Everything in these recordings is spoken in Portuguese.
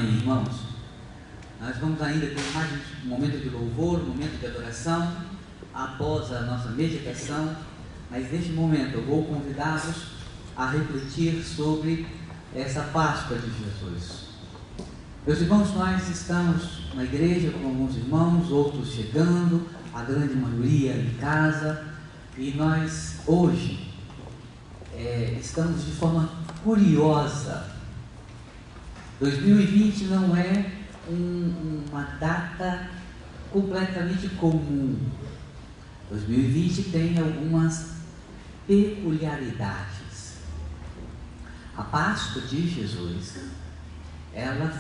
Amém, irmãos? Nós vamos ainda ter mais um momento de louvor, um momento de adoração, após a nossa meditação, mas neste momento eu vou convidá-los a refletir sobre essa Páscoa de Jesus. Meus irmãos, nós estamos na igreja com alguns irmãos, outros chegando, a grande maioria em casa, e nós hoje estamos de forma curiosa. 2020 não é uma data completamente comum. 2020 tem algumas peculiaridades. A Páscoa de Jesus, ela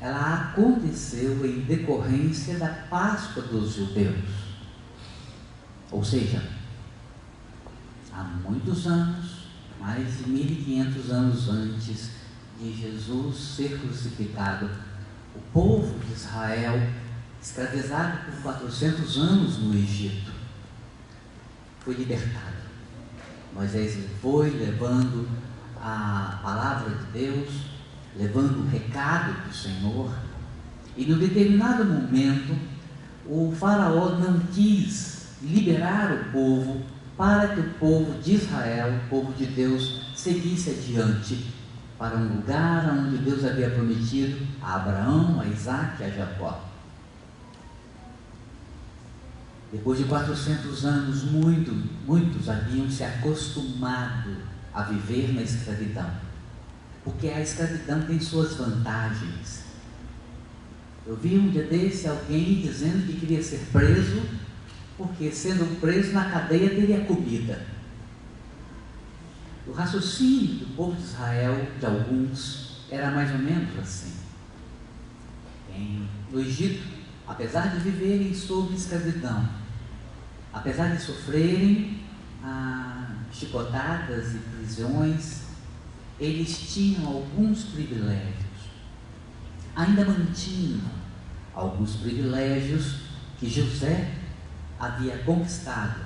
aconteceu em decorrência da Páscoa dos judeus. Ou seja, há muitos anos, mais de 1500 anos antes de Jesus ser crucificado, o povo de Israel, escravizado por 400 anos no Egito, foi libertado. Moisés foi levando a palavra de Deus, levando o recado do Senhor, e num determinado momento o faraó não quis liberar o povo para que o povo de Israel, o povo de Deus, seguisse adiante para um lugar onde Deus havia prometido a Abraão, a Isaac e a Jacó. Depois de 400 anos, muitos haviam se acostumado a viver na escravidão, porque a escravidão tem suas vantagens. Eu vi um dia desse alguém dizendo que queria ser preso, porque sendo preso na cadeia teria comida. O raciocínio do povo de Israel, de alguns, era mais ou menos assim. No Egito, apesar de viverem sob escravidão, apesar de sofrerem chicotadas e prisões, eles tinham alguns privilégios. Ainda mantinham alguns privilégios que José havia conquistado,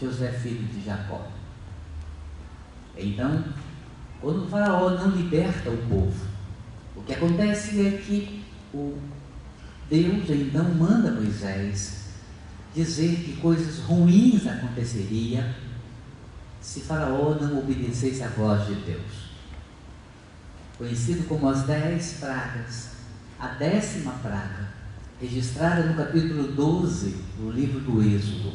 José filho de Jacó. Então, quando o faraó não liberta o povo, o que acontece é que Deus então manda Moisés dizer que coisas ruins aconteceriam se faraó não obedecesse à voz de Deus. Conhecido como as 10 pragas, a 10ª praga, registrada no capítulo 12 do livro do Êxodo.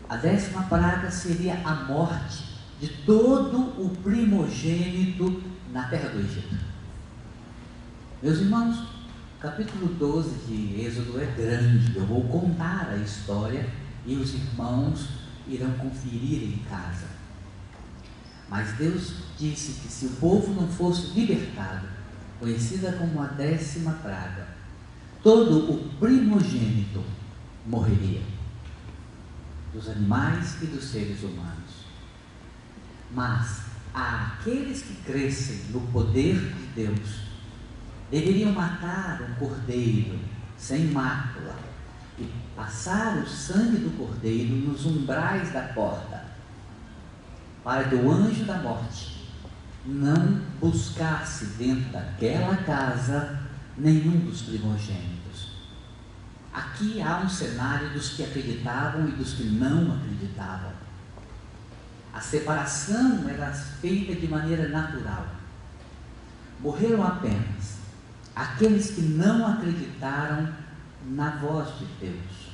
A 10ª praga seria a morte de todo o primogênito na terra do Egito. Meus irmãos, o capítulo 12 de Êxodo é grande. Eu vou contar a história e os irmãos irão conferir em casa. Mas Deus disse que se o povo não fosse libertado, conhecida como a 10ª praga, todo o primogênito morreria, dos animais e dos seres humanos. Mas aqueles que crescem no poder de Deus deveriam matar um cordeiro sem mácula e passar o sangue do cordeiro nos umbrais da porta, para que o anjo da morte não buscasse dentro daquela casa nenhum dos primogênitos. Aqui há um cenário dos que acreditavam e dos que não acreditavam. A separação era feita de maneira natural. Morreram apenas aqueles que não acreditaram na voz de Deus.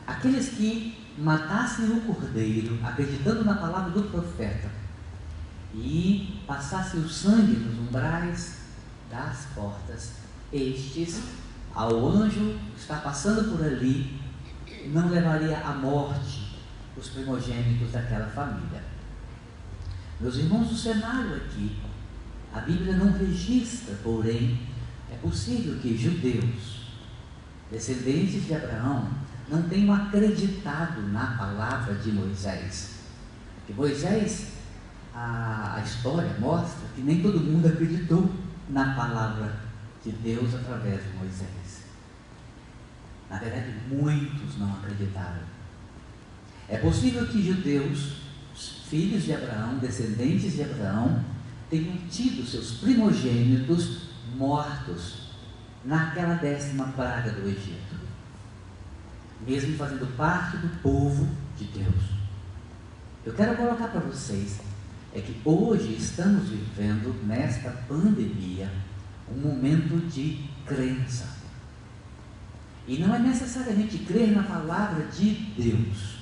Aqueles que matassem o cordeiro, acreditando na palavra do profeta, e passassem o sangue nos umbrais das portas, estes, ao anjo estar passando por ali, não levaria à morte os primogênitos daquela família. Meus irmãos, o cenário aqui, a Bíblia não registra, porém, é possível que judeus, descendentes de Abraão, não tenham acreditado na palavra de Moisés. Que Moisés, a história mostra que nem todo mundo acreditou na palavra de Deus através de Moisés. Na verdade, muitos não acreditaram. É possível que judeus, filhos de Abraão, descendentes de Abraão, tenham tido seus primogênitos mortos naquela 10ª praga do Egito, mesmo fazendo parte do povo de Deus. Eu quero colocar para vocês é que hoje estamos vivendo nesta pandemia um momento de crença. E não é necessariamente crer na palavra de Deus,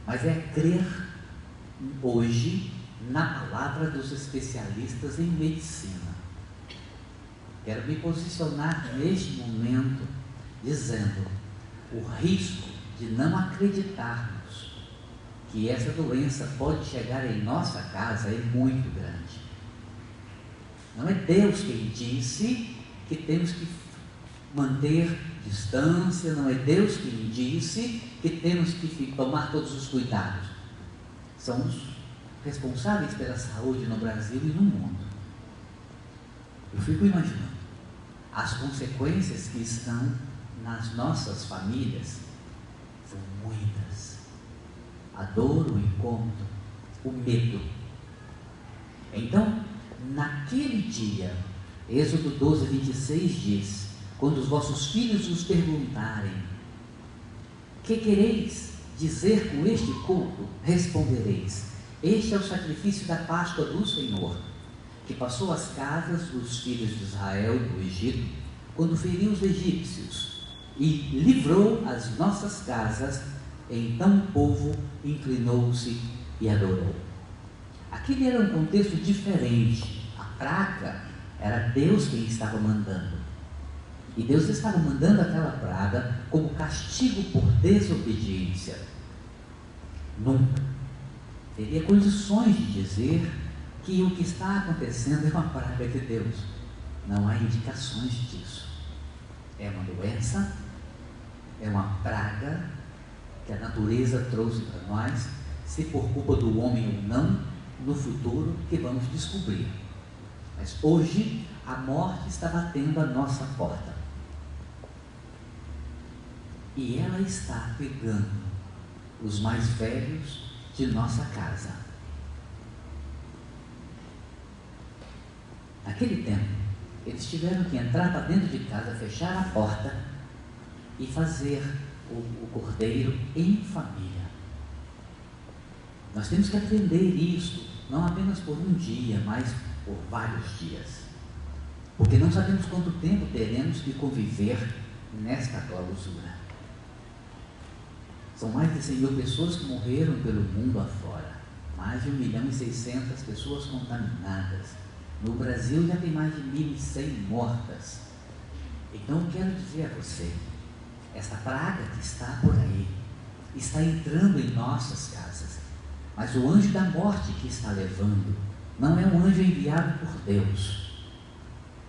mas é crer hoje na palavra dos especialistas em medicina. Quero me posicionar neste momento dizendo o risco de não acreditarmos que essa doença pode chegar em nossa casa é muito grande. Não é Deus quem disse que temos que manter distância, não é Deus quem disse que temos que tomar todos os cuidados. São os responsáveis pela saúde no Brasil e no mundo. Eu fico imaginando as consequências que estão nas nossas famílias. São muitas. A dor, o incômodo, o medo. Então, naquele dia, Êxodo 12, 26 diz: quando os vossos filhos vos perguntarem, que quereis dizer com este culto? Respondereis: este é o sacrifício da Páscoa do Senhor, que passou as casas dos filhos de Israel do Egito, quando feriu os egípcios e livrou as nossas casas. Então o povo inclinou-se e adorou. Aquele era um contexto diferente. A praga era Deus quem estava mandando. E Deus estava mandando aquela praga como castigo por desobediência. Nunca teria condições de dizer que o que está acontecendo é uma praga de Deus. Não há indicações disso. É uma doença, é uma praga que a natureza trouxe para nós, se por culpa do homem ou não, no futuro que vamos descobrir. Mas hoje a morte está batendo a nossa porta. E ela está pegando os mais velhos de nossa casa. Naquele tempo, eles tiveram que entrar para dentro de casa, fechar a porta e fazer o cordeiro em família. Nós temos que aprender isso, não apenas por um dia, mas por vários dias. Porque não sabemos quanto tempo teremos que conviver nesta clausura. São mais de 100 mil pessoas que morreram pelo mundo afora. Mais de 1.600.000 pessoas contaminadas. No Brasil já tem mais de 1.100 mortas. Então eu quero dizer a você, essa praga que está por aí, está entrando em nossas casas. Mas o anjo da morte que está levando, não é um anjo enviado por Deus.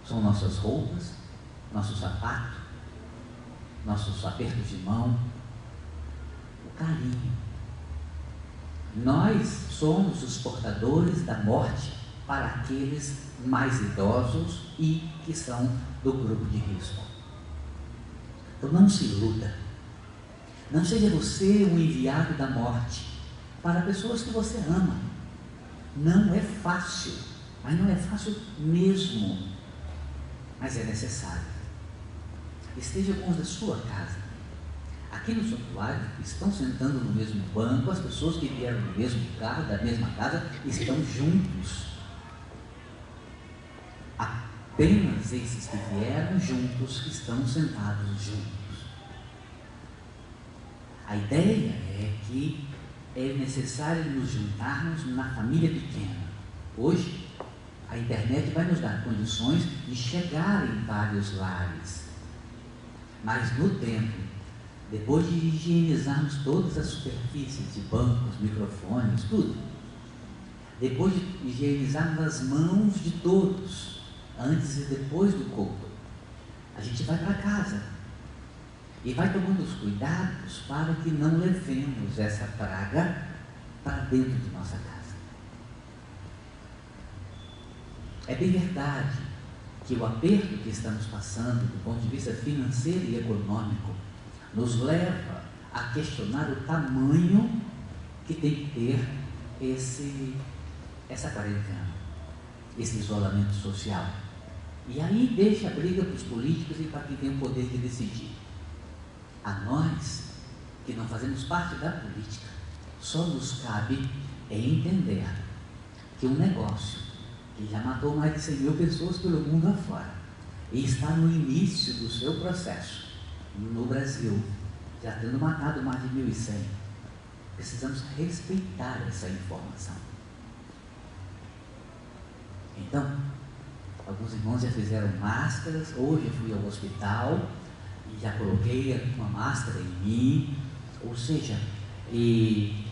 São nossas roupas, nosso sapato, nossos apertos de mão, o carinho. Nós somos os portadores da morte para aqueles mais idosos e que são do grupo de risco. Então não se iluda. Não seja você um enviado da morte para pessoas que você ama. Não é fácil, mas não é fácil mesmo. Mas é necessário. Esteja com os da sua casa. Aqui no santuário estão sentando no mesmo banco, as pessoas que vieram no mesmo carro, da mesma casa, estão juntos. Apenas esses que vieram juntos estão sentados juntos. A ideia é que é necessário nos juntarmos na família pequena. Hoje, a internet vai nos dar condições de chegar em vários lares. Mas no tempo, depois de higienizarmos todas as superfícies de bancos, microfones, tudo, depois de higienizarmos as mãos de todos, antes e depois do culto, a gente vai para casa e vai tomando os cuidados para que não levemos essa praga para dentro de nossa casa. É bem verdade que o aperto que estamos passando do ponto de vista financeiro e econômico nos leva a questionar o tamanho que tem que ter essa quarentena. esse isolamento social. E aí deixa a briga para os políticos e para quem tem o poder de decidir. A nós, que não fazemos parte da política, só nos cabe entender que um negócio que já matou mais de 100 mil pessoas pelo mundo afora e está no início do seu processo, no Brasil, já tendo matado mais de 1.100, precisamos respeitar essa informação. Então, alguns irmãos já fizeram máscaras. Hoje eu fui ao hospital e já coloquei uma máscara em mim, ou seja, e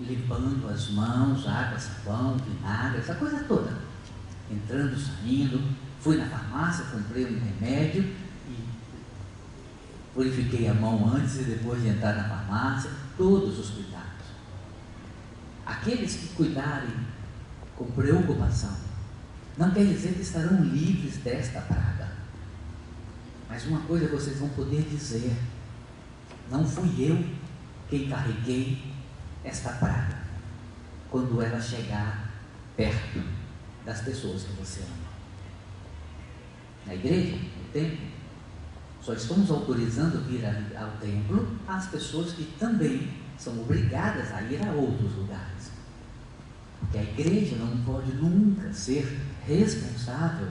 limpando as mãos, água, sabão, vinagre, essa coisa toda, entrando, saindo. Fui na farmácia, comprei um remédio e purifiquei a mão antes e depois de entrar na farmácia. Todos os cuidados. Aqueles que cuidarem com preocupação não quer dizer que estarão livres desta praga, mas uma coisa vocês vão poder dizer: não fui eu quem carreguei esta praga, quando ela chegar perto das pessoas que você ama. Na igreja, no templo, só estamos autorizando vir ao templo as pessoas que também são obrigadas a ir a outros lugares, porque a igreja não pode nunca ser responsável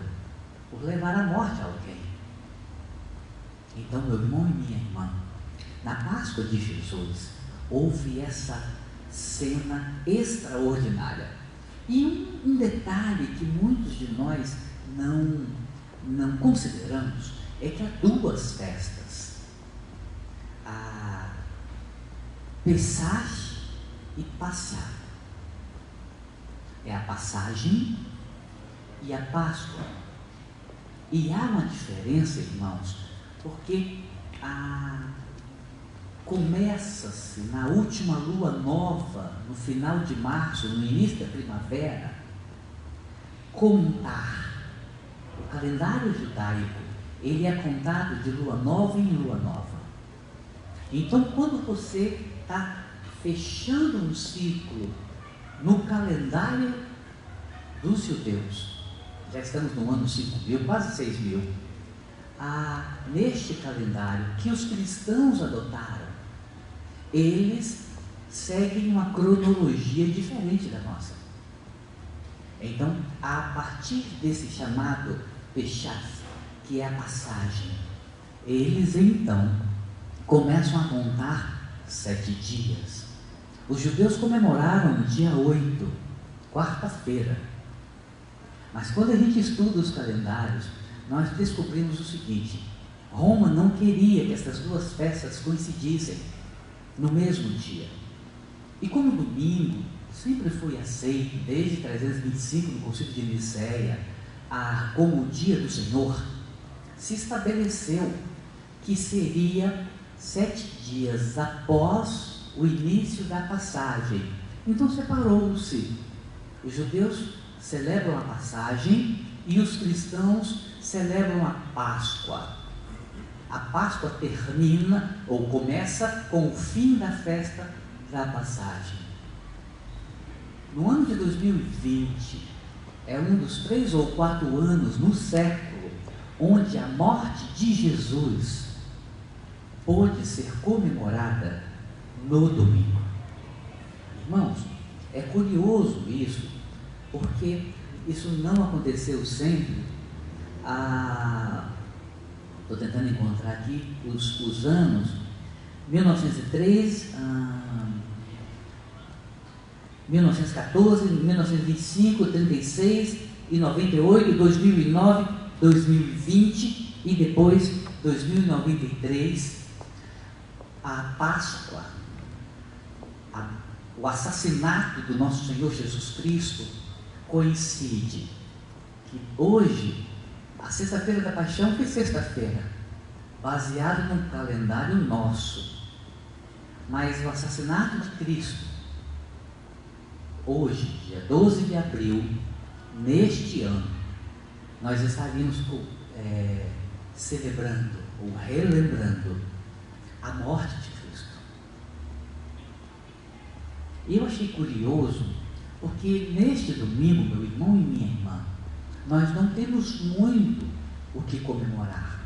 por levar à morte alguém. Então, meu irmão e minha irmã, na Páscoa de Jesus, houve essa cena extraordinária. E um detalhe que muitos de nós não consideramos é que há duas festas: a Pesach e Passá. É a passagem e a Páscoa. E há uma diferença, irmãos, porque começa-se na última lua nova, no final de março, no início da primavera, contar. O calendário judaico, ele é contado de lua nova em lua nova. Então, quando você está fechando um ciclo no calendário dos judeus, já estamos no ano 5.000, quase 6.000, neste calendário que os cristãos adotaram, eles seguem uma cronologia diferente da nossa. Então, a partir desse chamado Pesach, que é a passagem, eles então começam a contar 7 dias. Os judeus comemoraram no dia 8, quarta-feira. Mas quando a gente estuda os calendários, nós descobrimos o seguinte: Roma não queria que essas duas festas coincidissem no mesmo dia. E como domingo sempre foi aceito, desde 325, no Concílio de Nicéia, como o dia do Senhor, se estabeleceu que seria 7 dias após o início da passagem. Então separou-se. Os judeus celebram a passagem e os cristãos celebram a Páscoa. A Páscoa termina ou começa com o fim da festa da passagem. No ano de 2020, é um dos 3 ou 4 anos no século onde a morte de Jesus pôde ser comemorada no domingo. Irmãos, é curioso isso, porque isso não aconteceu sempre. Estou tentando encontrar aqui os anos: 1903, 1914, 1925, 36 e 98, 2009, 2020 e depois 2093, a Páscoa, o assassinato do nosso Senhor Jesus Cristo coincide que hoje, a sexta-feira da Paixão foi sexta-feira, baseado num calendário nosso, mas o assassinato de Cristo, hoje, dia 12 de abril, neste ano, nós estaríamos celebrando ou relembrando a morte de Cristo. E eu achei curioso, porque neste domingo, meu irmão e minha irmã, nós não temos muito o que comemorar.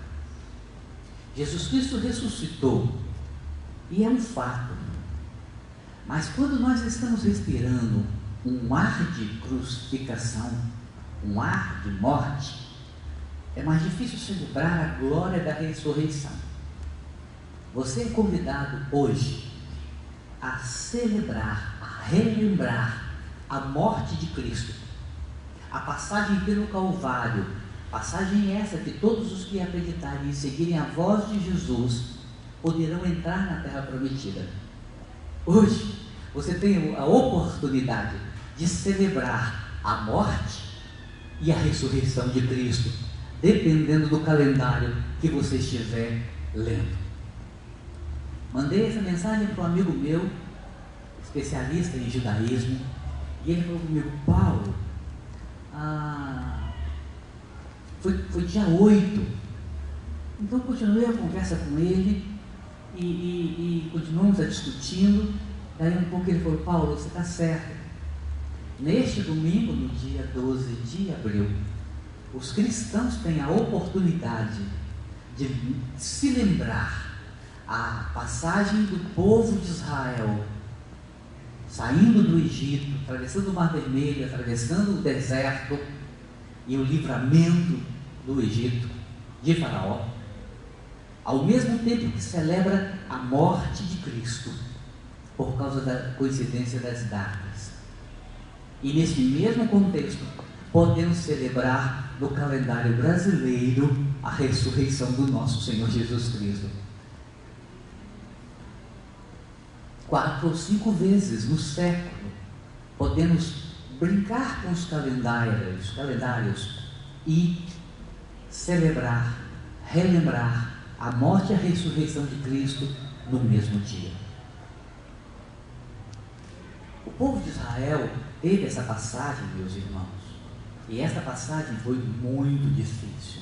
Jesus Cristo ressuscitou, e é um fato. Mas quando nós estamos respirando um ar de crucificação, um ar de morte, é mais difícil celebrar a glória da ressurreição. Você é convidado hoje a celebrar, a relembrar a morte de Cristo, a passagem pelo Calvário, passagem essa que todos os que acreditarem e seguirem a voz de Jesus poderão entrar na terra prometida. Hoje você tem a oportunidade de celebrar a morte e a ressurreição de Cristo, dependendo do calendário que você estiver lendo. Mandei essa mensagem para um amigo meu, especialista em judaísmo, e ele falou comigo: Paulo, foi dia 8. Então continuei a conversa com ele e continuamos a discutindo. Daí um pouco ele falou: Paulo, você está certo. Neste domingo, no dia 12 de abril, os cristãos têm a oportunidade de se lembrar a passagem do povo de Israel saindo do Egito, atravessando o Mar Vermelho, atravessando o deserto e o livramento do Egito de Faraó, ao mesmo tempo que celebra a morte de Cristo, por causa da coincidência das datas. E nesse mesmo contexto, podemos celebrar no calendário brasileiro a ressurreição do nosso Senhor Jesus Cristo. 4 ou 5 vezes no século, podemos brincar com os calendários e celebrar, relembrar a morte e a ressurreição de Cristo no mesmo dia. O povo de Israel teve essa passagem, meus irmãos, e essa passagem foi muito difícil.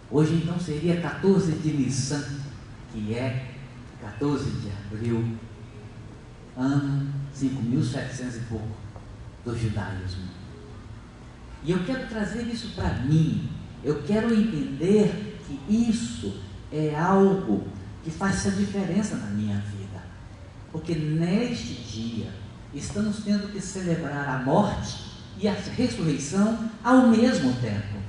Hoje então seria 14 de Nissan, que é 14 de abril, ano 5.700 e pouco do judaísmo. E eu quero trazer isso para mim. Eu quero entender que isso é algo que faz a diferença na minha vida. Porque neste dia estamos tendo que celebrar a morte e a ressurreição ao mesmo tempo.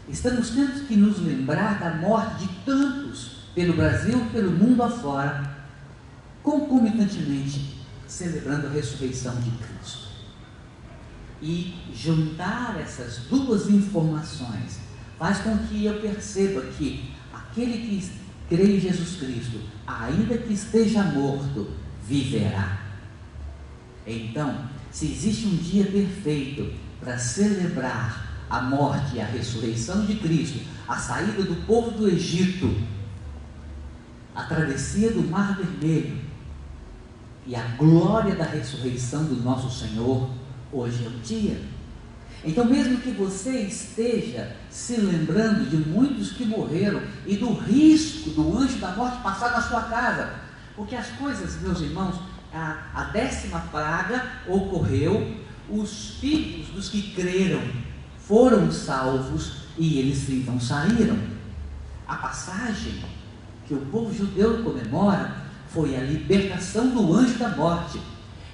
Estamos tendo que nos lembrar da morte de tantos pelo Brasil, pelo mundo afora, concomitantemente celebrando a ressurreição de Cristo. E juntar essas duas informações faz com que eu perceba que aquele que crê em Jesus Cristo, ainda que esteja morto, viverá. Então, se existe um dia perfeito para celebrar a morte e a ressurreição de Cristo, a saída do povo do Egito, a travessia do Mar Vermelho e a glória da ressurreição do nosso Senhor, hoje é o dia. Então, mesmo que você esteja se lembrando de muitos que morreram e do risco do anjo da morte passar na sua casa, porque as coisas, meus irmãos, a 10ª praga ocorreu, os filhos dos que creram foram salvos e eles então saíram. A passagem que o povo judeu comemora foi a libertação do anjo da morte.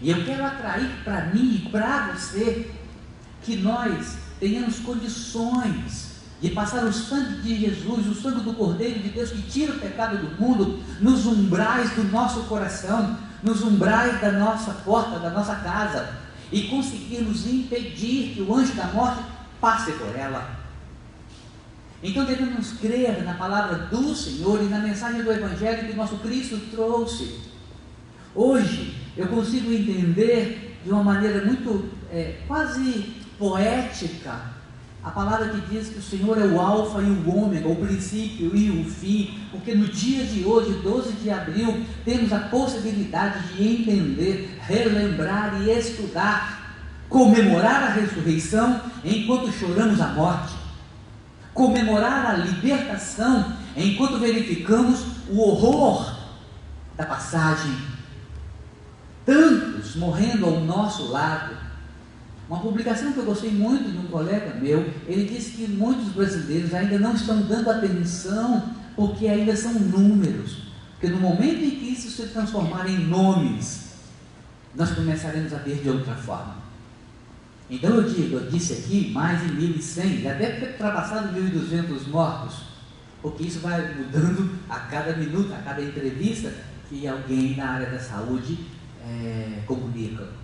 E eu quero atrair para mim e para você que nós tenhamos condições de passar o sangue de Jesus, o sangue do Cordeiro de Deus que tira o pecado do mundo, nos umbrais do nosso coração, nos umbrais da nossa porta, da nossa casa, e conseguirmos impedir que o anjo da morte passe por ela. Então devemos crer na palavra do Senhor e na mensagem do Evangelho que nosso Cristo trouxe. Hoje eu consigo entender de uma maneira muito quase poética a palavra que diz que o Senhor é o alfa e o ômega, o princípio e o fim, porque no dia de hoje, 12 de abril, temos a possibilidade de entender, relembrar e estudar, comemorar a ressurreição enquanto choramos a morte, comemorar a libertação enquanto verificamos o horror da passagem, tantos morrendo ao nosso lado. Uma publicação que eu gostei muito de um colega meu, ele disse que muitos brasileiros ainda não estão dando atenção porque ainda são números. Porque no momento em que isso se transformar em nomes, nós começaremos a ver de outra forma. Então eu disse aqui, mais de 1.100, já deve ter ultrapassado 1.200 mortos, porque isso vai mudando a cada minuto, a cada entrevista que alguém na área da saúde comunica.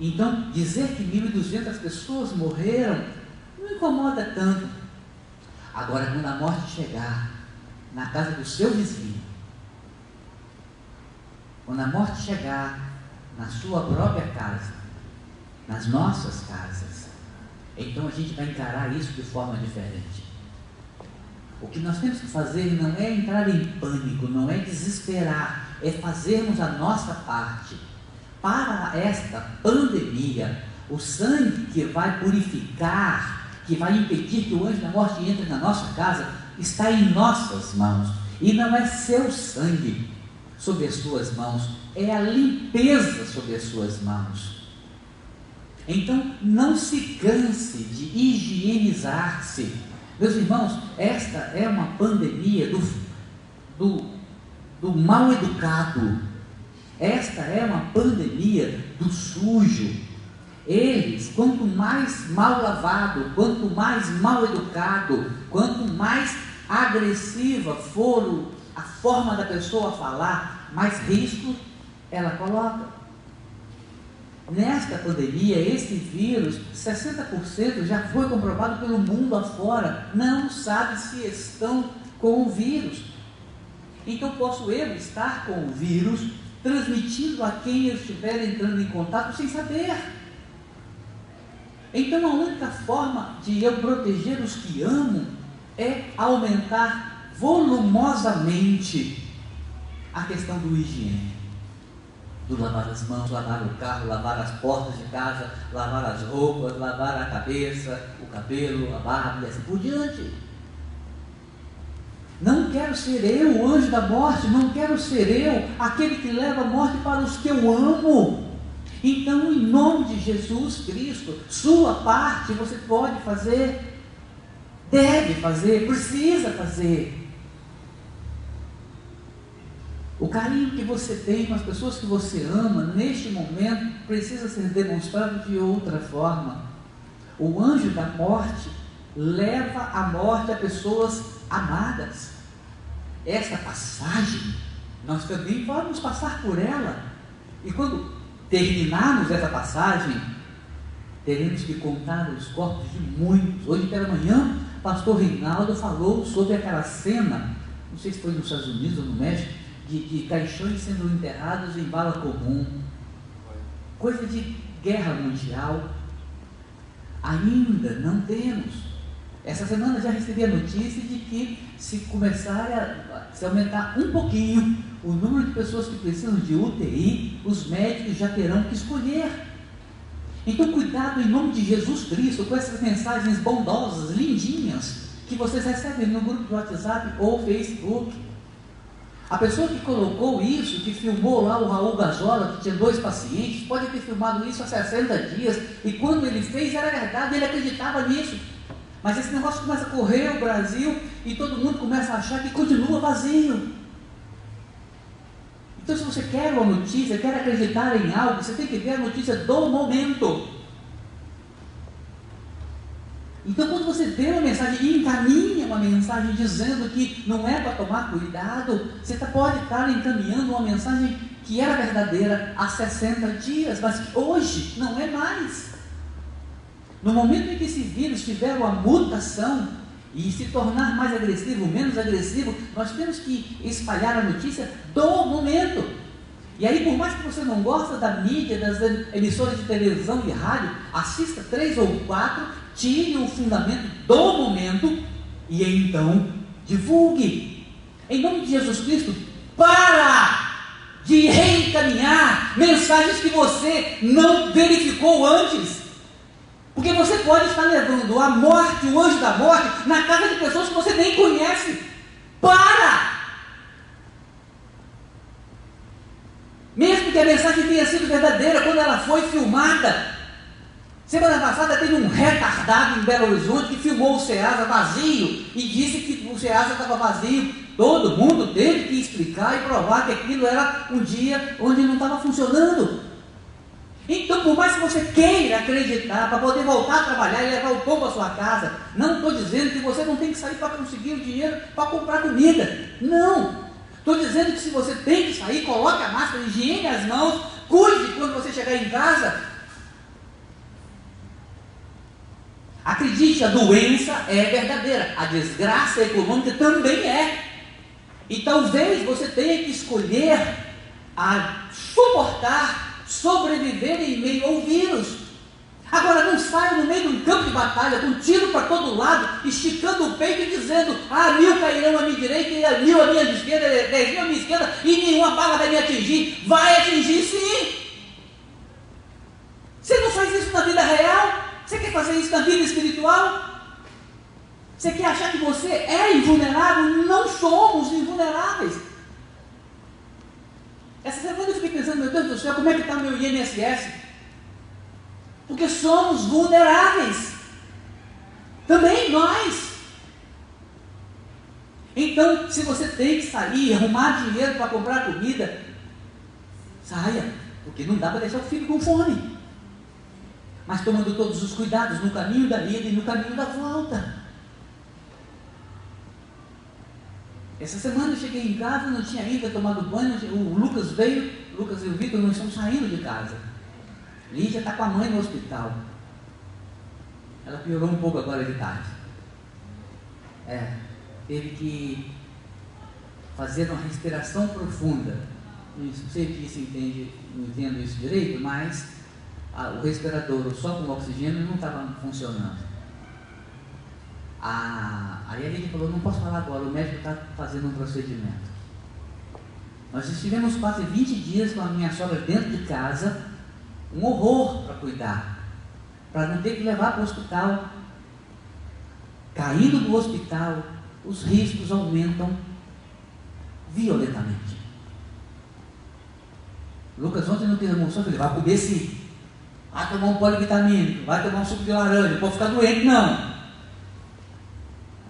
Então, dizer que 1.200 pessoas morreram não incomoda tanto. Agora, quando a morte chegar na casa do seu vizinho, quando a morte chegar na sua própria casa, nas nossas casas, então a gente vai encarar isso de forma diferente. O que nós temos que fazer não é entrar em pânico, não é desesperar, é fazermos a nossa parte. Para esta pandemia, o sangue que vai purificar, que vai impedir que o anjo da morte entre na nossa casa, está em nossas mãos. E não é seu sangue sobre as suas mãos, é a limpeza sobre as suas mãos. Então, não se canse de higienizar-se. Meus irmãos, esta é uma pandemia do mal educado. Esta é uma pandemia do sujo. Eles, quanto mais mal lavado, quanto mais mal educado, quanto mais agressiva for a forma da pessoa falar, mais risco ela coloca. Nesta pandemia, esse vírus, 60% já foi comprovado pelo mundo afora, não sabe se estão com o vírus. Então posso eu estar com o vírus, transmitindo a quem eu estiver entrando em contato sem saber. Então a única forma de eu proteger os que amo é aumentar volumosamente a questão do higiene, do lavar as mãos, lavar o carro, lavar as portas de casa, lavar as roupas, lavar a cabeça, o cabelo, a barba e assim por diante. Não quero ser eu o anjo da morte, não quero ser eu aquele que leva a morte para os que eu amo. Então, em nome de Jesus Cristo, sua parte você pode fazer, deve fazer, precisa fazer. O carinho que você tem com as pessoas que você ama, neste momento, precisa ser demonstrado de outra forma. O anjo da morte leva a morte a pessoas amadas. Esta passagem, nós também vamos passar por ela. E quando terminarmos essa passagem, teremos que contar os corpos de muitos. Hoje pela manhã, o pastor Reinaldo falou sobre aquela cena, não sei se foi nos Estados Unidos ou no México, de caixões sendo enterrados em bala comum. Coisa de guerra mundial. Ainda não temos. Essa semana já recebi a notícia de que se começar se aumentar um pouquinho o número de pessoas que precisam de UTI, os médicos já terão que escolher. Então cuidado em nome de Jesus Cristo com essas mensagens bondosas, lindinhas, que vocês recebem no grupo do WhatsApp ou Facebook. A pessoa que colocou isso, que filmou lá o Raul Gazola, que tinha 2 pacientes, pode ter filmado isso há 60 dias, e quando ele fez era verdade, ele acreditava nisso. Mas esse negócio começa a correr o Brasil e todo mundo começa a achar que continua vazio. Então, se você quer uma notícia, quer acreditar em algo, você tem que ver a notícia do momento. Então, quando você vê uma mensagem e encaminha uma mensagem dizendo que não é para tomar cuidado, você pode estar encaminhando uma mensagem que era verdadeira há 60 dias, mas que hoje não é mais. No momento em que esse vírus tiver uma mutação e se tornar mais agressivo, menos agressivo, nós temos que espalhar a notícia do momento. E aí, por mais que você não goste da mídia, das emissoras de televisão e rádio, assista 3 ou 4, tire o fundamento do momento e então divulgue. Em nome de Jesus Cristo, para de reencaminhar mensagens que você não verificou antes. Porque você pode estar levando a morte, o anjo da morte, na casa de pessoas que você nem conhece. Para! Mesmo que a mensagem tenha sido verdadeira quando ela foi filmada, Semana passada teve um retardado em Belo Horizonte que filmou o Ceasa vazio e disse que o Ceasa estava vazio. Todo mundo teve que explicar e provar que aquilo era um dia onde não estava funcionando. Então, por mais que você queira acreditar para poder voltar a trabalhar e levar o pão para sua casa, não estou dizendo que você não tem que sair para conseguir o dinheiro para comprar comida. Não! Estou dizendo que se você tem que sair, coloque a máscara, higiene as mãos, cuide quando você chegar em casa. Acredite, a doença é verdadeira, a desgraça econômica também é. E talvez você tenha que escolher a suportar, sobreviver em meio ao vírus. Agora não saia no meio de um campo de batalha, com tiro para todo lado, esticando o peito e dizendo: 1000 cairão à minha direita e 1000 à minha esquerda, 10.000 à minha esquerda, e nenhuma bala vai me atingir. Vai atingir sim! Você não faz isso na vida real? Você quer fazer isso na vida espiritual? Você quer achar que você é invulnerável? Não somos invulneráveis. Essa semana eu fiquei pensando: meu Deus do céu, como é que está o meu INSS? Porque somos vulneráveis. Também nós. Então, se você tem que sair, arrumar dinheiro para comprar comida, saia, porque não dá para deixar o filho com fome. Mas tomando todos os cuidados no caminho da ida e no caminho da volta. Essa semana eu cheguei em casa, não tinha ainda tomado banho, o Lucas veio, o Lucas e o Vitor não estão saindo de casa. Lídia está com a mãe no hospital. Ela piorou um pouco agora de tarde. Teve que fazer uma respiração profunda. Não sei o que isso entende, não entendo isso direito, mas o respirador só com oxigênio não estava funcionando. Aí a Lídia falou: não posso falar agora, o médico está fazendo um procedimento. Nós estivemos quase 20 dias com a minha sogra dentro de casa, um horror para cuidar, para não ter que levar para o hospital. Caindo do hospital, os riscos aumentam violentamente. Lucas ontem não teve emoção, ele vai comer sim, vai tomar um polivitamínico, vai tomar um suco de laranja, não pode ficar doente não.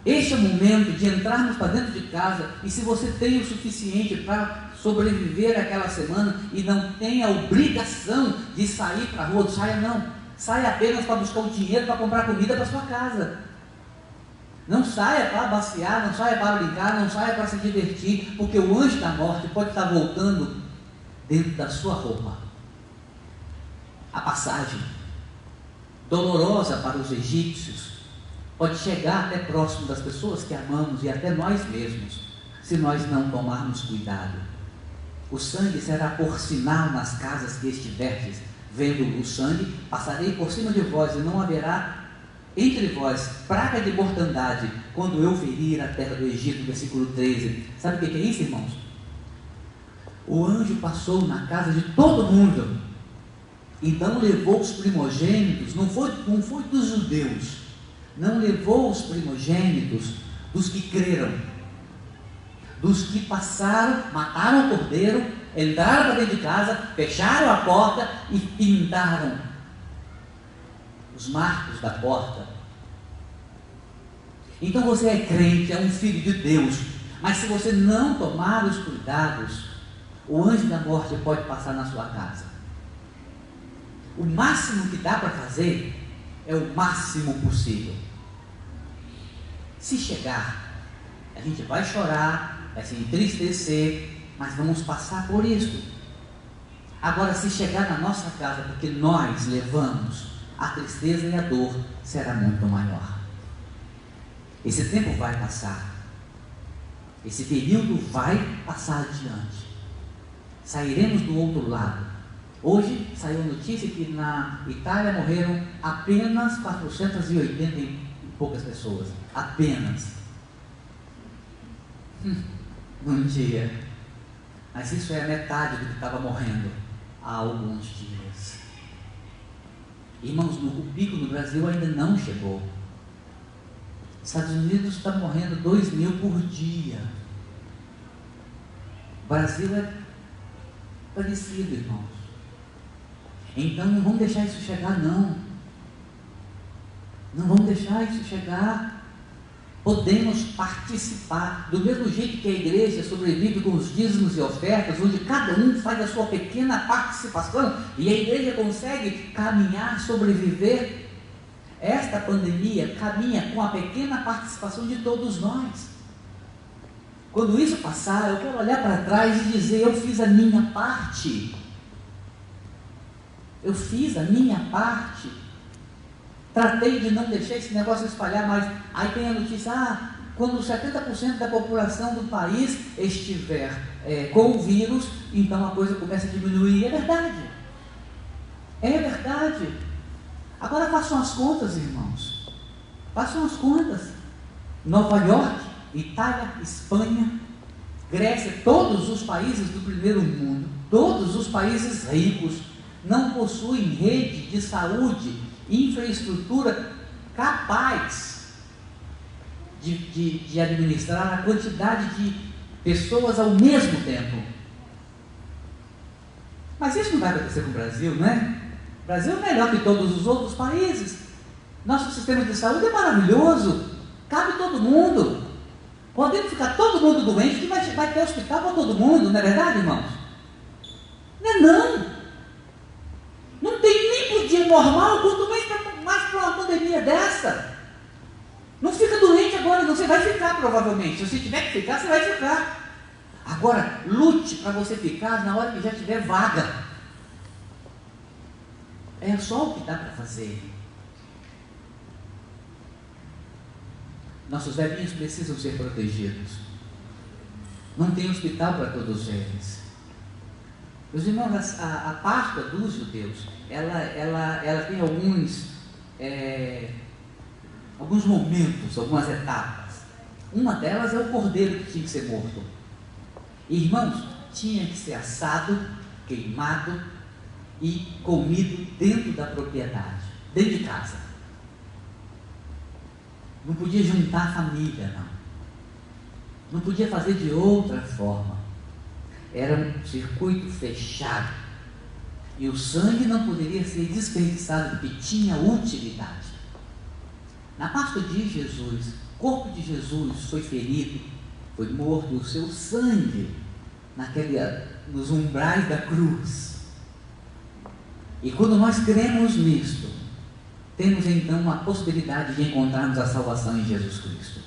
Este é o momento de entrarmos para dentro de casa, e se você tem o suficiente para sobreviver aquela semana e não tem a obrigação de sair para a rua, saia não. Saia apenas para buscar o dinheiro para comprar comida para sua casa. Não saia para passear, não saia para brincar, não saia para se divertir, porque o anjo da morte pode estar voltando dentro da sua roupa. A passagem dolorosa para os egípcios pode chegar até próximo das pessoas que amamos e até nós mesmos, se nós não tomarmos cuidado. O sangue será por sinal nas casas que estiverdes. Vendo o sangue, passarei por cima de vós, e não haverá entre vós praga de mortandade, quando eu ferir a terra do Egito. Versículo 13. Sabe o que é isso, irmãos? O anjo passou na casa de todo mundo, então levou os primogênitos, não foi dos judeus, não levou os primogênitos dos que creram, dos que passaram, mataram o cordeiro, entraram para dentro de casa, fecharam a porta e pintaram os marcos da porta. Então você é crente, é um filho de Deus, mas se você não tomar os cuidados, o anjo da morte pode passar na sua casa. O máximo que dá para fazer é o máximo possível. Se chegar, a gente vai chorar, vai se entristecer, mas vamos passar por isso. Agora, se chegar na nossa casa, porque nós levamos, a tristeza e a dor será muito maior. Esse tempo vai passar. Esse período vai passar adiante. Sairemos do outro lado. Hoje saiu a notícia que na Itália morreram apenas 480 e poucas pessoas. Apenas. Num dia. Mas isso é a metade do que estava morrendo há alguns dias. Irmãos, o pico no Brasil ainda não chegou. Estados Unidos está morrendo 2.000 por dia. O Brasil é parecido, irmãos. Então não vamos deixar isso chegar, não. Não vamos deixar isso chegar. Podemos participar, do mesmo jeito que a igreja sobrevive com os dízimos e ofertas, onde cada um faz a sua pequena participação e a igreja consegue caminhar, sobreviver. Esta pandemia caminha com a pequena participação de todos nós. Quando isso passar, eu quero olhar para trás e dizer: eu fiz a minha parte. Eu fiz a minha parte. Tratei de não deixar esse negócio espalhar mais. Aí tem a notícia: quando 70% da população do país estiver com o vírus, então a coisa começa a diminuir. É verdade. É verdade. Agora façam as contas, irmãos. Façam as contas. Nova York, Itália, Espanha, Grécia, todos os países do primeiro mundo, todos os países ricos, não possuem rede de saúde, infraestrutura capaz de administrar a quantidade de pessoas ao mesmo tempo. Mas isso não vai acontecer com o Brasil, não é? O Brasil é melhor que todos os outros países. Nosso sistema de saúde é maravilhoso, cabe todo mundo. Podemos ficar todo mundo doente, que vai ter hospital para todo mundo, não é verdade, irmãos? Não é não. Não tem nem por dia normal, quanto mais para uma pandemia dessa. Não fica doente agora, não, você vai ficar provavelmente. Se você tiver que ficar, você vai ficar. Agora, lute para você ficar na hora que já tiver vaga. É só o que dá para fazer. Nossos velhinhos precisam ser protegidos. Não tem hospital para todos eles. Meus irmãos, a Páscoa dos judeus, ela tem alguns momentos, algumas etapas. Uma delas é o cordeiro que tinha que ser morto. Irmãos, tinha que ser assado, queimado e comido dentro da propriedade, dentro de casa. Não podia juntar a família, não. Não podia fazer de outra forma. Era um circuito fechado. E o sangue não poderia ser desperdiçado, porque tinha utilidade. Na Páscoa de Jesus, o corpo de Jesus foi ferido, foi morto, o seu sangue nos umbrais da cruz. E quando nós cremos nisto, temos então a possibilidade de encontrarmos a salvação em Jesus Cristo.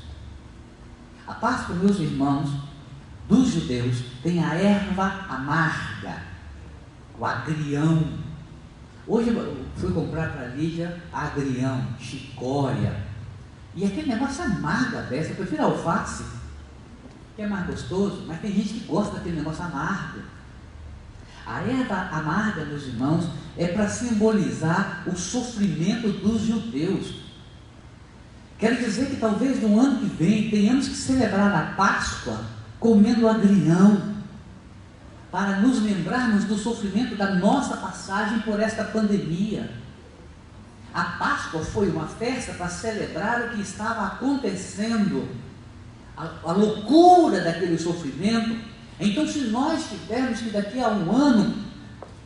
A Páscoa, meus irmãos, dos judeus, tem a erva amarga, o agrião. Hoje eu fui comprar para a Lígia agrião, chicória, e aquele negócio amarga dessa. Eu prefiro alface, que é mais gostoso, mas tem gente que gosta daquele negócio amargo. A erva amarga, meus irmãos, é para simbolizar o sofrimento dos judeus. Quero dizer que talvez no ano que vem tenhamos que celebrar a Páscoa comendo agrião, para nos lembrarmos do sofrimento da nossa passagem por esta pandemia. A Páscoa foi uma festa para celebrar o que estava acontecendo, a loucura daquele sofrimento. Então, se nós tivermos que daqui a um ano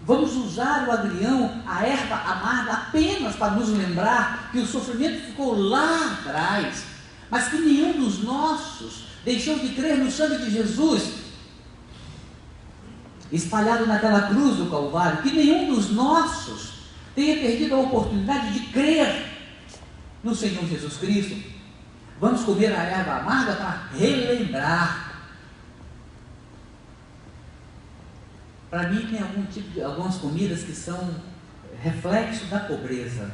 vamos usar o agrião, a erva amarga, apenas para nos lembrar que o sofrimento ficou lá atrás, mas que nenhum dos nossos deixou de crer no sangue de Jesus espalhado naquela cruz do Calvário, que nenhum dos nossos tenha perdido a oportunidade de crer no Senhor Jesus Cristo. Vamos comer a erva amarga para relembrar. Para mim tem algumas comidas que são reflexo da pobreza.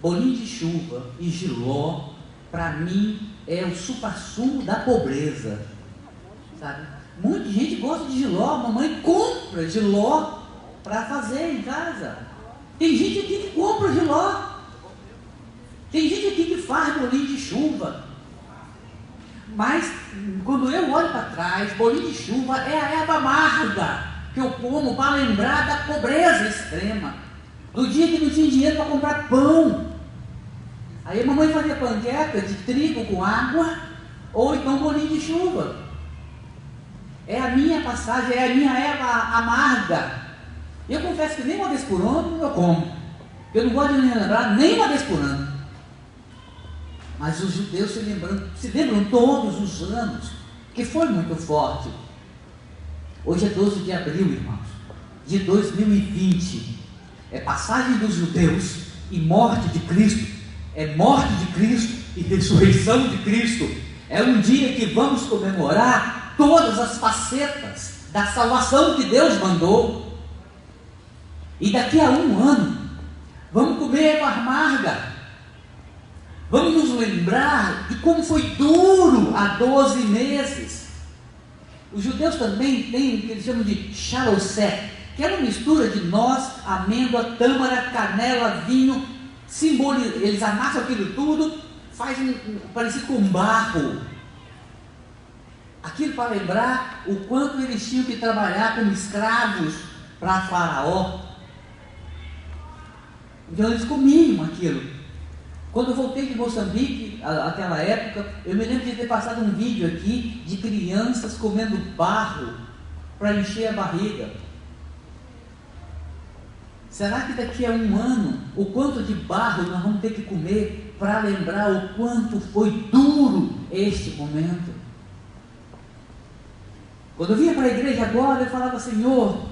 Bolinho de chuva e jiló, para mim, é o suprassumo da pobreza. Sabe? Muita gente gosta de jiló, a mamãe compra jiló para fazer em casa. Tem gente aqui que compra jiló. Tem gente aqui que faz bolinho de chuva. Mas, quando eu olho para trás, bolinho de chuva é a erva amarga que eu como para lembrar da pobreza extrema. Do dia que não tinha dinheiro para comprar pão. Aí a mamãe fazia panqueca de trigo com água, ou então bolinho de chuva. É a minha passagem, é a minha erva amarga. Eu confesso que nem uma vez por ano eu como. Eu não gosto de me lembrar nem uma vez por ano. Mas os judeus se lembram todos os anos, que foi muito forte. Hoje é 12 de abril, irmãos, de 2020. É passagem dos judeus e morte de Cristo. É morte de Cristo e ressurreição de Cristo. É um dia que vamos comemorar todas as facetas da salvação que Deus mandou. E daqui a um ano, vamos comer erva amarga. Vamos nos lembrar de como foi duro há 12 meses. Os judeus também têm o que eles chamam de charoset, que é uma mistura de noz, amêndoa, tâmara, canela, vinho. Eles amassam aquilo tudo, fazem parecido com barro. Aquilo para lembrar o quanto eles tinham que trabalhar como escravos para Faraó. Então eles comiam aquilo. Quando eu voltei de Moçambique, naquela época, eu me lembro de ter passado um vídeo aqui de crianças comendo barro para encher a barriga. Será que daqui a um ano, o quanto de barro nós vamos ter que comer para lembrar o quanto foi duro este momento? Quando eu vinha para a igreja agora, eu falava: Senhor,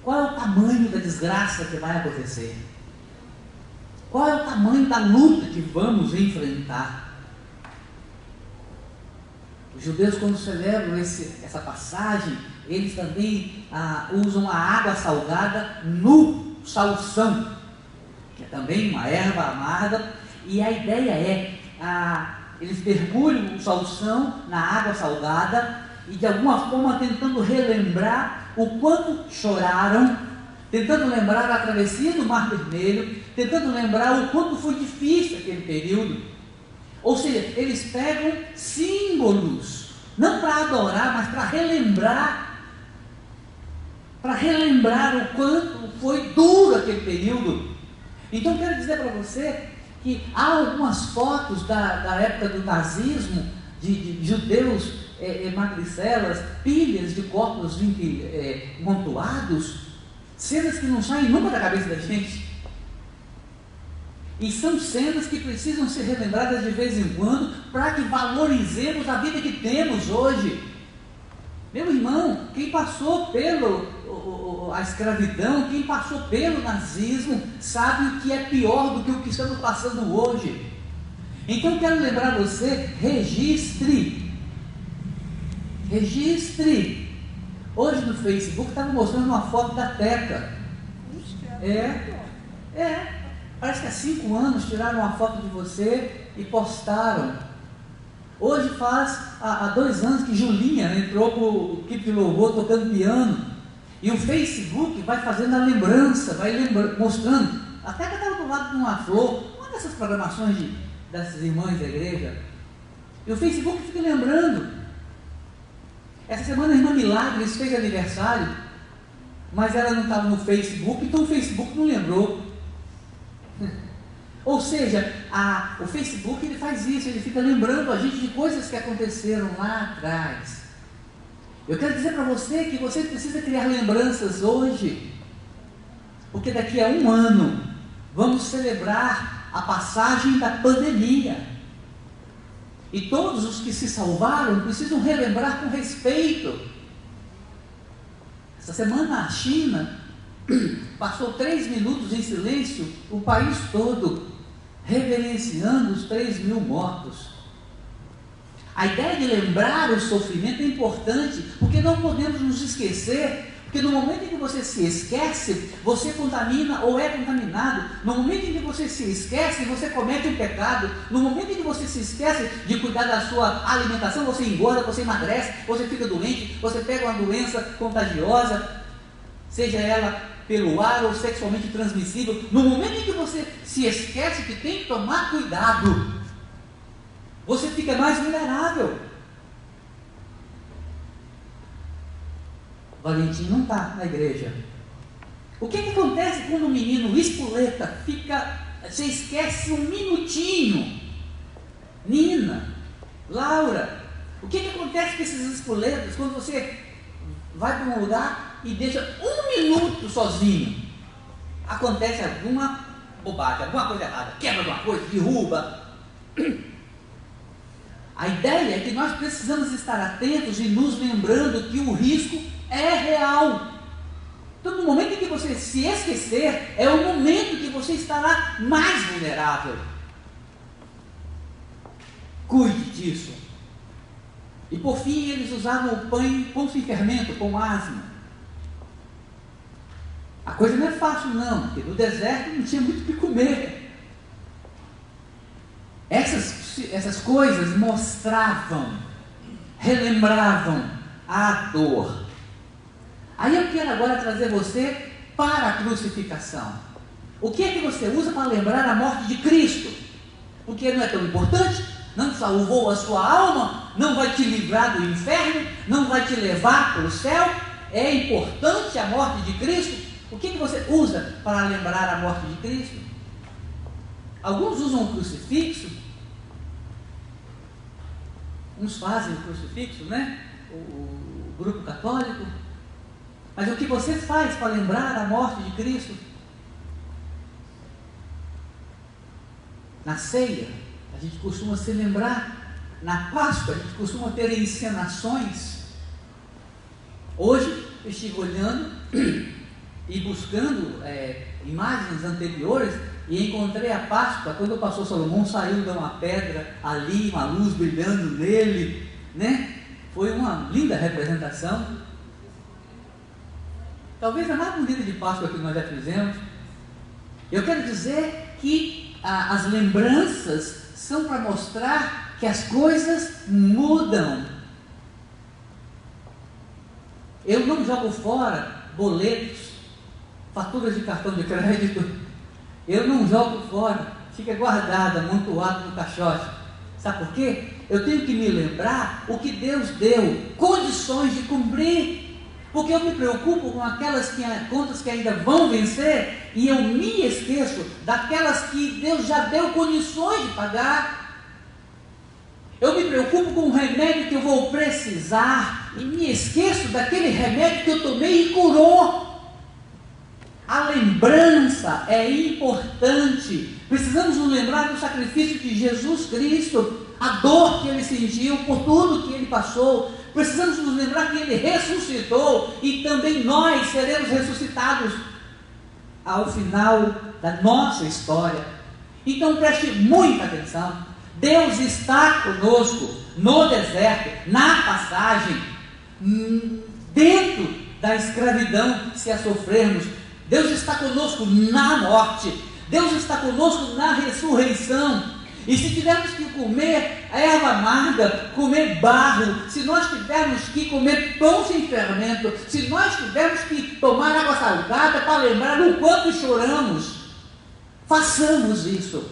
qual é o tamanho da desgraça que vai acontecer? Qual é o tamanho da luta que vamos enfrentar? Os judeus, quando celebram essa passagem, eles também usam a água salgada no salsão, que é também uma erva amarga, e a ideia é, eles mergulham o salsão na água salgada, e de alguma forma tentando relembrar o quanto choraram, tentando lembrar a travessia do Mar Vermelho, tentando lembrar o quanto foi difícil aquele período. Ou seja, eles pegam símbolos, não para adorar, mas para relembrar o quanto foi duro aquele período. Então quero dizer para você que há algumas fotos da época do nazismo, de judeus magricelas, pilhas de corpos amontoados, cenas que não saem nunca da cabeça da gente. E são cenas que precisam ser relembradas de vez em quando, para que valorizemos a vida que temos hoje. Meu irmão, quem passou a escravidão, quem passou pelo nazismo, sabe o que é pior do que o que estamos passando hoje. Então quero lembrar você, registre. Hoje no Facebook estava mostrando uma foto da Teca. Parece que há 5 anos tiraram uma foto de você e postaram. Hoje há 2 anos que Julinha entrou para o equipe de louvor tocando piano. E o Facebook vai fazendo a lembrança, mostrando. A Teca estava do lado de uma flor, uma dessas programações dessas irmãs da igreja. E o Facebook fica lembrando. Essa semana a irmã Milagres fez aniversário, mas ela não estava no Facebook, então o Facebook não lembrou. Ou seja, o Facebook ele faz isso, ele fica lembrando a gente de coisas que aconteceram lá atrás. Eu quero dizer para você que você precisa criar lembranças hoje, porque daqui a um ano vamos celebrar a passagem da pandemia. E todos os que se salvaram precisam relembrar com respeito. Essa semana a China passou 3 minutos em silêncio, o país todo, reverenciando os 3.000 mortos. A ideia de lembrar o sofrimento é importante, porque não podemos nos esquecer. Porque no momento em que você se esquece, você contamina ou é contaminado. No momento em que você se esquece, você comete um pecado. No momento em que você se esquece de cuidar da sua alimentação, você engorda, você emagrece, você fica doente, você pega uma doença contagiosa, seja ela pelo ar ou sexualmente transmissível. No momento em que você se esquece que tem que tomar cuidado, você fica mais vulnerável. Valentim não está na igreja. O que acontece quando o menino espoleta você esquece um minutinho? Nina, Laura, o que acontece com esses espoletas quando você vai para um lugar e deixa 1 minuto sozinho? Acontece alguma bobagem, alguma coisa errada, quebra alguma coisa, derruba. A ideia é que nós precisamos estar atentos e nos lembrando que o risco é real. Então, no momento em que você se esquecer, é o momento que você estará mais vulnerável. Cuide disso. E por fim, eles usavam o pão sem fermento, com asma. A coisa não é fácil não, porque no deserto não tinha muito o que comer. Essas coisas mostravam, relembravam a dor. Aí eu quero agora trazer você para a crucificação. O que é que você usa para lembrar a morte de Cristo? Porque não é tão importante, não salvou a sua alma, não vai te livrar do inferno, não vai te levar para o céu. É importante a morte de Cristo. O que você usa para lembrar a morte de Cristo? Alguns usam o crucifixo, uns fazem o crucifixo, né? O grupo católico. Mas o que você faz para lembrar a morte de Cristo? Na ceia, a gente costuma se lembrar. Na Páscoa, a gente costuma ter encenações. Hoje, eu estive olhando e buscando imagens anteriores e encontrei a Páscoa, quando o pastor Salomão saiu de uma pedra ali, uma luz brilhando nele, né? Foi uma linda representação, talvez a mais bonita de Páscoa que nós já fizemos. Eu quero dizer que as lembranças são para mostrar que as coisas mudam. Eu não jogo fora boletos, faturas de cartão de crédito, eu não jogo fora, fica guardado, amontoado no caixote. Sabe por quê? Eu tenho que me lembrar o que Deus deu, condições de cumprir, porque eu me preocupo com aquelas contas que ainda vão vencer, e eu me esqueço daquelas que Deus já deu condições de pagar. Eu me preocupo com o remédio que eu vou precisar, e me esqueço daquele remédio que eu tomei e curou. A lembrança é importante. Precisamos nos lembrar do sacrifício de Jesus Cristo, a dor que Ele sentiu, por tudo que Ele passou. Precisamos nos lembrar que Ele ressuscitou, e também nós seremos ressuscitados ao final da nossa história. Então preste muita atenção. Deus está conosco no deserto, na passagem, dentro da escravidão, se a sofrermos. Deus está conosco na morte, Deus está conosco na ressurreição. E se tivermos que comer erva amarga, comer barro, se nós tivermos que comer pão sem fermento, se nós tivermos que tomar água salgada para lembrar o quanto choramos, façamos isso.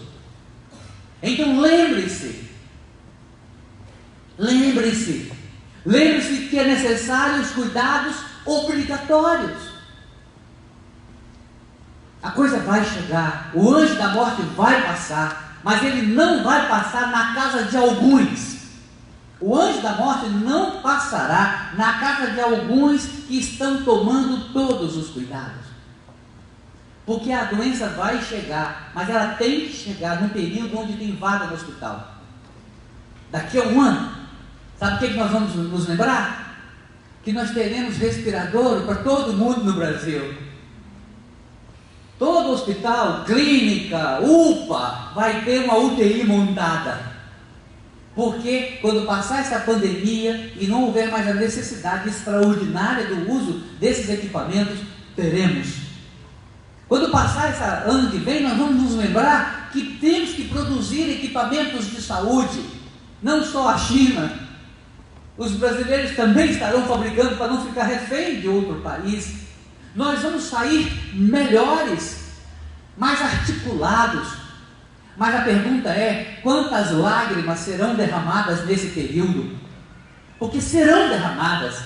Então lembre-se que é necessário os cuidados obrigatórios. A coisa vai chegar, o anjo da morte vai passar, mas ele não vai passar na casa de alguns. O anjo da morte não passará na casa de alguns que estão tomando todos os cuidados. Porque a doença vai chegar, mas ela tem que chegar no período onde tem vaga no hospital. Daqui a um ano, sabe o que nós vamos nos lembrar? Que nós teremos respirador para todo mundo no Brasil. Todo hospital, clínica, UPA, vai ter uma UTI montada. Porque quando passar essa pandemia e não houver mais a necessidade extraordinária do uso desses equipamentos, teremos. Quando passar esse ano que vem, nós vamos nos lembrar que temos que produzir equipamentos de saúde. Não só a China. Os brasileiros também estarão fabricando para não ficar refém de outro país. Nós vamos sair melhores, mais articulados. Mas a pergunta é: quantas lágrimas serão derramadas nesse período? Porque serão derramadas.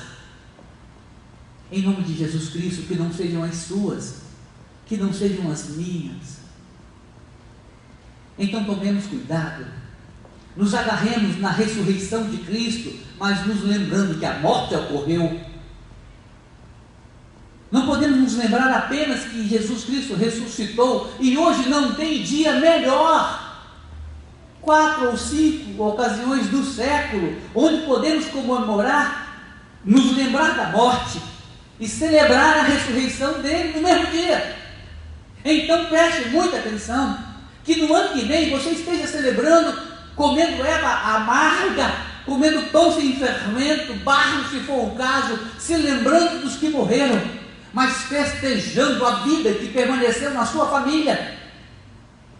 Em nome de Jesus Cristo, que não sejam as suas, que não sejam as minhas. Então tomemos cuidado, nos agarremos na ressurreição de Cristo, mas nos lembrando que a morte ocorreu. Não podemos nos lembrar apenas que Jesus Cristo ressuscitou e hoje não tem dia melhor. 4 ou 5 ocasiões do século, onde podemos comemorar, nos lembrar da morte e celebrar a ressurreição dele no mesmo dia. Então preste muita atenção, que no ano que vem você esteja celebrando, comendo erva amarga, comendo pão sem fermento, barro se for o caso, se lembrando dos que morreram, mas festejando a vida que permaneceu na sua família.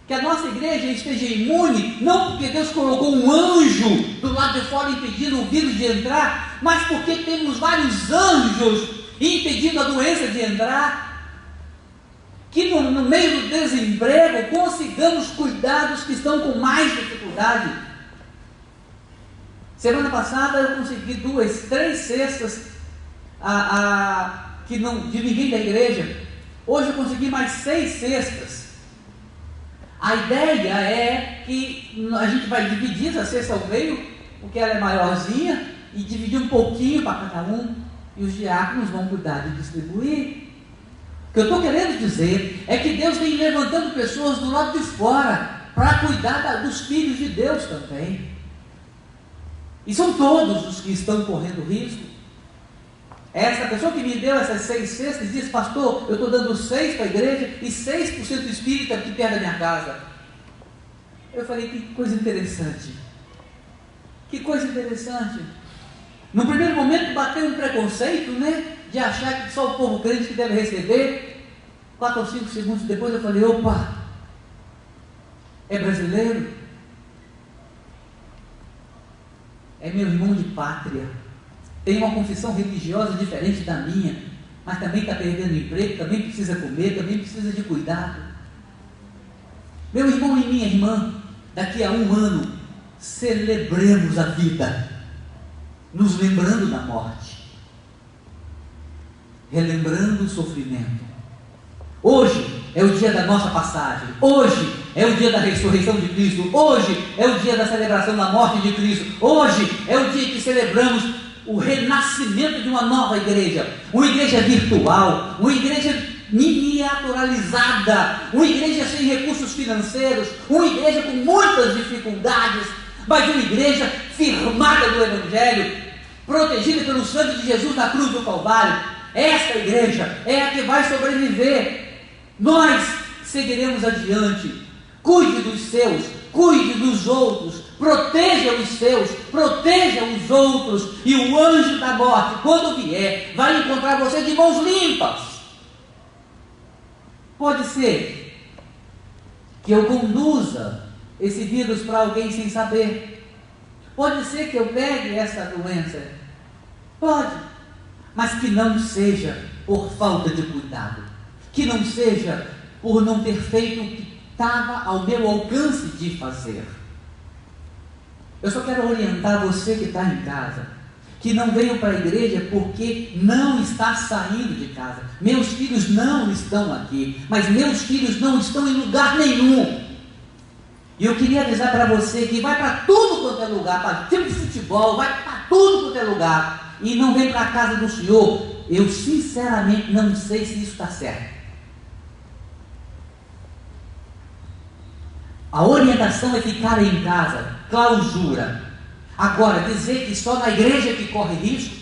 Que a nossa igreja esteja imune, não porque Deus colocou um anjo do lado de fora impedindo o vírus de entrar, mas porque temos vários anjos impedindo a doença de entrar. Que no meio do desemprego consigamos cuidar dos que estão com mais dificuldade. Semana passada eu consegui 2, 3 cestas de ninguém da igreja. Hoje eu consegui mais 6 cestas. A ideia é que a gente vai dividir essa cesta ao meio, porque ela é maiorzinha, e dividir um pouquinho para cada um, e os diáconos vão cuidar de distribuir. O que eu estou querendo dizer é que Deus vem levantando pessoas do lado de fora para cuidar dos filhos de Deus também. E são todos os que estão correndo risco. Essa pessoa que me deu essas 6 cestas disse: pastor, eu estou dando 6 para a igreja e 6% espírita aqui perto da minha casa. Eu falei: que coisa interessante. Que coisa interessante. No primeiro momento bateu um preconceito, né? De achar que só o povo crente que deve receber. 4 ou 5 segundos depois eu falei: opa, é brasileiro? É meu irmão de pátria. Tem uma confissão religiosa diferente da minha, mas também está perdendo emprego, também precisa comer, também precisa de cuidado. Meu irmão e minha irmã, daqui a 1 ano, celebremos a vida, nos lembrando da morte, relembrando o sofrimento. Hoje é o dia da nossa passagem, hoje é o dia da ressurreição de Cristo, hoje é o dia da celebração da morte de Cristo, hoje é o dia que celebramos o renascimento de uma nova igreja, uma igreja virtual, uma igreja miniaturalizada, uma igreja sem recursos financeiros, uma igreja com muitas dificuldades, mas uma igreja firmada no Evangelho, protegida pelo sangue de Jesus na cruz do Calvário. Esta igreja é a que vai sobreviver. Nós seguiremos adiante. Cuide dos seus, cuide dos outros, proteja os seus, proteja os outros, e o anjo da morte, quando vier, vai encontrar você de mãos limpas. Pode ser que eu conduza esse vírus para alguém sem saber. Pode ser que eu pegue essa doença. Pode. Mas que não seja por falta de cuidado. Que não seja por não ter feito o que estava ao meu alcance de fazer. Eu só quero orientar você que está em casa, que não veio para a igreja porque não está saindo de casa. Meus filhos não estão aqui, mas meus filhos não estão em lugar nenhum. E eu queria avisar para você que vai para tudo quanto é lugar, para time de futebol, vai para tudo quanto é lugar, e não vem para a casa do Senhor. Eu sinceramente não sei se isso está certo. A orientação é ficar em casa, clausura. Agora, dizer que só na igreja que corre risco,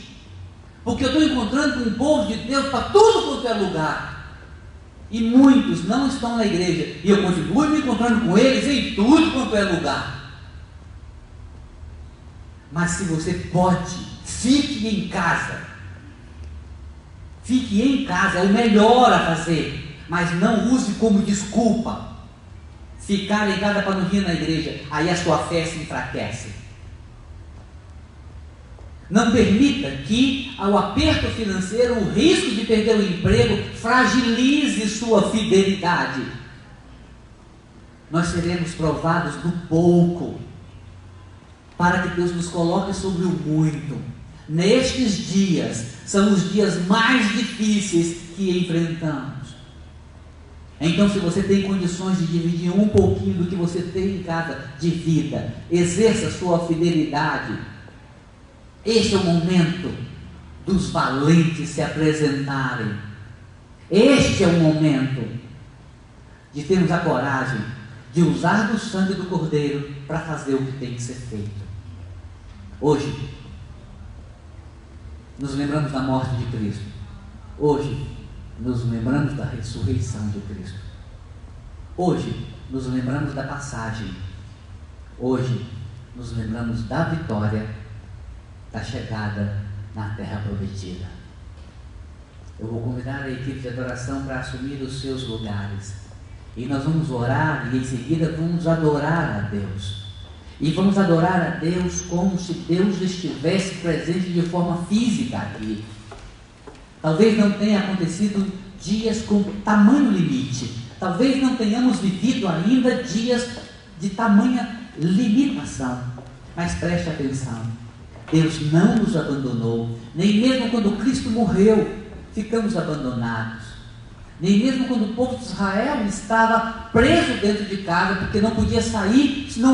porque eu estou encontrando com o povo de Deus para tudo quanto é lugar, e muitos não estão na igreja, e eu continuo me encontrando com eles em tudo quanto é lugar. Mas se você pode, fique em casa. Fique em casa, é o melhor a fazer, mas não use como desculpa ficar em casa para não vir na igreja. Aí a sua fé se enfraquece. Não permita que, ao aperto financeiro, o risco de perder o emprego fragilize sua fidelidade. Nós seremos provados do pouco, para que Deus nos coloque sobre o muito. Nestes dias, são os dias mais difíceis que enfrentamos. Então, se você tem condições de dividir um pouquinho do que você tem em casa de vida, exerça sua fidelidade. Este é o momento dos valentes se apresentarem. Este é o momento de termos a coragem de usar do sangue do Cordeiro para fazer o que tem que ser feito. Hoje, nos lembramos da morte de Cristo. Hoje, nos lembramos da ressurreição de Cristo. Hoje, nos lembramos da passagem. Hoje, nos lembramos da vitória, da chegada na terra prometida. Eu vou convidar a equipe de adoração para assumir os seus lugares. E nós vamos orar e em seguida vamos adorar a Deus. E vamos adorar a Deus como se Deus estivesse presente de forma física aqui. Talvez não tenha acontecido dias com tamanho limite. Talvez não tenhamos vivido ainda dias de tamanha limitação. Mas preste atenção. Deus não nos abandonou. Nem mesmo quando Cristo morreu, ficamos abandonados. Nem mesmo quando o povo de Israel estava preso dentro de casa, porque não podia sair, senão